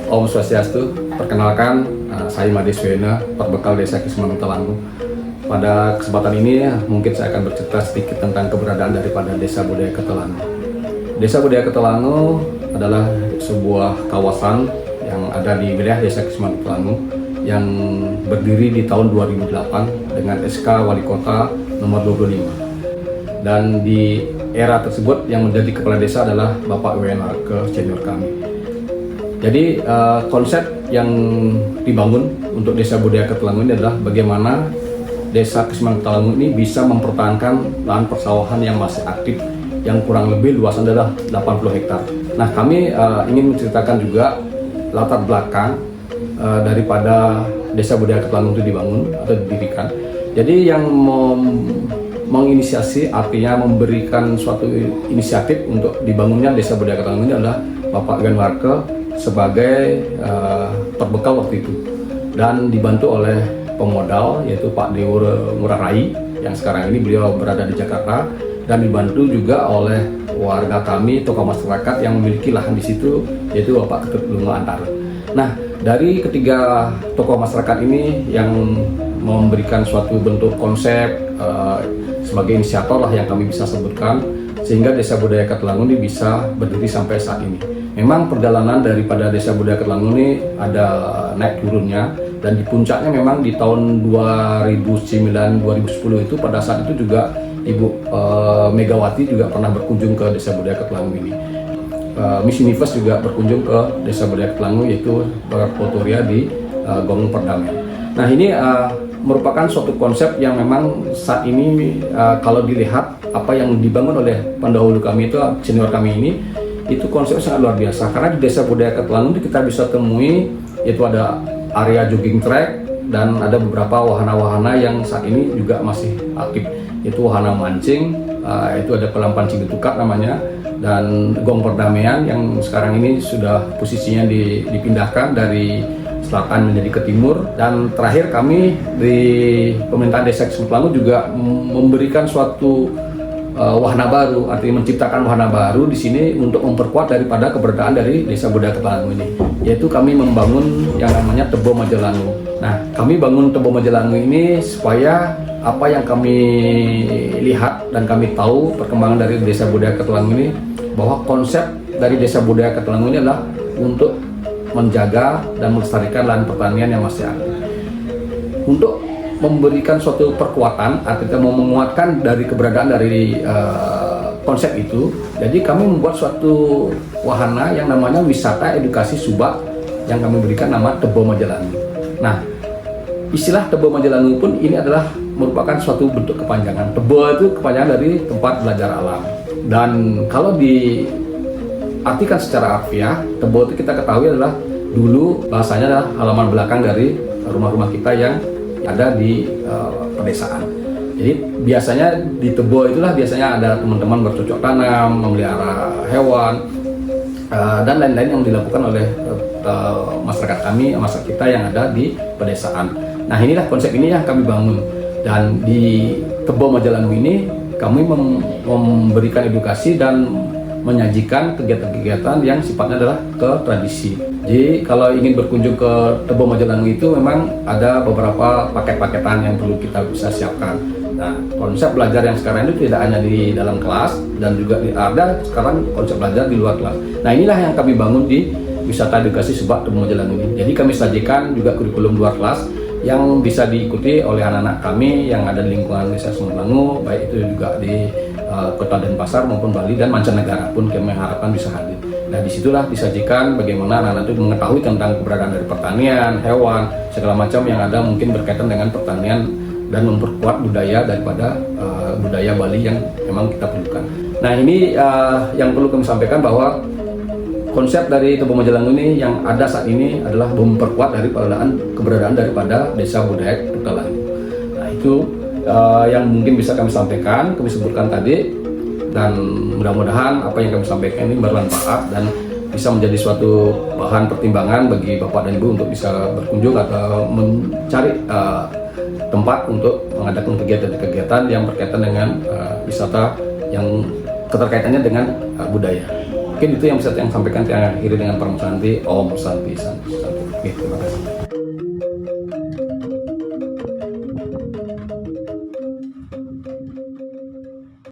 Om Swastiastu, perkenalkan saya Mades Wena, perbekal Desa Kismangu Telangu. Pada kesempatan ini mungkin saya akan bercerita sedikit tentang keberadaan daripada Desa Budaya Ketelangu. Desa Budaya Ketelangu adalah sebuah kawasan yang ada di wilayah Desa Kismangu Telangu yang berdiri di tahun 2008 dengan SK Wali Kota nomor 25. Dan di era tersebut yang menjadi kepala desa adalah Bapak WNRK senior kami. Jadi konsep yang dibangun untuk Desa Budaya Ketelangu ini adalah bagaimana Desa Kismangu Telangu ini bisa mempertahankan lahan persawahan yang masih aktif yang kurang lebih luasan adalah 80 hektar. Nah, kami ingin menceritakan juga latar belakang daripada Desa Budaya Ketelangu itu dibangun atau didirikan. Jadi yang menginisiasi, artinya memberikan suatu inisiatif untuk dibangunnya Desa Budaya Ketelangu ini adalah Bapak WNRK sebagai perbekal waktu itu, dan dibantu oleh pemodal yaitu Pak Dewo Ngurah Rai yang sekarang ini beliau berada di Jakarta, dan dibantu juga oleh warga kami, tokoh masyarakat yang memiliki lahan di situ yaitu Bapak Ketut Lungo Antara. Nah, dari ketiga tokoh masyarakat ini yang memberikan suatu bentuk konsep sebagai inisiator lah yang kami bisa sebutkan, sehingga Desa Budaya Ketelangu ini bisa berdiri sampai saat ini. Memang perjalanan daripada Desa Budaya Ketelangu ini ada naik turunnya, dan di puncaknya memang di tahun 2009-2010 itu, pada saat itu juga Ibu Megawati juga pernah berkunjung ke Desa Budaya Ketelangu ini. Miss Universe juga berkunjung ke Desa Budaya Ketelangu, yaitu berfotoria di Gong Perdamaian. Nah, ini merupakan suatu konsep yang memang saat ini kalau dilihat apa yang dibangun oleh pendahulu kami itu, senior kami ini, itu konsepnya sangat luar biasa. Karena di Desa Budaya Ketelangu itu kita bisa temui yaitu ada area jogging track dan ada beberapa wahana-wahana yang saat ini juga masih aktif, yaitu wahana mancing, itu ada kolam pancing getukat namanya, dan Gong Perdamaian yang sekarang ini sudah posisinya dipindahkan dari selatan menjadi ke timur. Dan terakhir kami di pemerintahan Desa Kismangu Telangu juga memberikan suatu wahana baru, artinya menciptakan wahana baru di sini untuk memperkuat daripada keberadaan dari Desa Budaya Ketelangu ini, yaitu kami membangun yang namanya Tebo Majelangu. Nah, kami bangun Tebo Majelangu ini supaya apa yang kami lihat dan kami tahu perkembangan dari Desa Budaya Ketelangu ini, bahwa konsep dari Desa Budaya Ketelangu ini adalah untuk menjaga dan melestarikan lahan pertanian yang masih aktif. Untuk memberikan suatu perkuatan, artinya mau menguatkan dari keberadaan dari konsep itu, jadi kami membuat suatu wahana yang namanya wisata edukasi subak yang kami berikan nama Tebo Majelangu. Nah, istilah Tebo Majelangu pun ini adalah merupakan suatu bentuk kepanjangan. Tebo itu kepanjangan dari tempat belajar alam, dan kalau diartikan secara harfiah, Tebo itu kita ketahui adalah dulu bahasanya adalah halaman belakang dari rumah-rumah kita yang ada di pedesaan. Jadi biasanya di Tebo itulah biasanya ada teman-teman bercocok tanam, memelihara hewan, dan lain-lain yang dilakukan oleh masyarakat kami, masyarakat kita yang ada di pedesaan. Nah, inilah konsep ini yang kami bangun, dan di Tebo Majelangu ini kami memberikan edukasi dan menyajikan kegiatan-kegiatan yang sifatnya adalah ke tradisi. Jadi kalau ingin berkunjung ke Tebo Majelangu itu memang ada beberapa paket-paketan yang perlu kita bisa siapkan. Nah, konsep belajar yang sekarang itu tidak hanya di dalam kelas, dan juga ada sekarang konsep belajar di luar kelas. Nah, inilah yang kami bangun di wisata edukasi subak Tebo Majelangu ini. Jadi kami sajikan juga kurikulum luar kelas yang bisa diikuti oleh anak-anak kami yang ada di lingkungan Desa Kismangu Telangu, baik itu juga di Kota Denpasar maupun Bali, dan mancanegara pun kami harapkan bisa hadir. Nah, disitulah disajikan bagaimana anak-anak itu mengetahui tentang keberadaan dari pertanian, hewan, segala macam yang ada mungkin berkaitan dengan pertanian dan memperkuat budaya daripada budaya Bali yang memang kita perlukan. Nah ini yang perlu kami sampaikan bahwa konsep dari Tebo Majalangu ini yang ada saat ini adalah memperkuat dari keberadaan daripada Desa Budaya Ketelangu. Nah itu yang mungkin bisa kami sampaikan, kami sebutkan tadi, dan mudah-mudahan apa yang kami sampaikan ini bermanfaat dan bisa menjadi suatu bahan pertimbangan bagi Bapak dan Ibu untuk bisa berkunjung atau mencari tempat untuk mengadakan kegiatan-kegiatan yang berkaitan dengan wisata yang keterkaitannya dengan budaya. Mungkin itu yang bisa saya sampaikan. Saya akhiri dengan Param Santi, Om Santi Santi. Oke, terima kasih.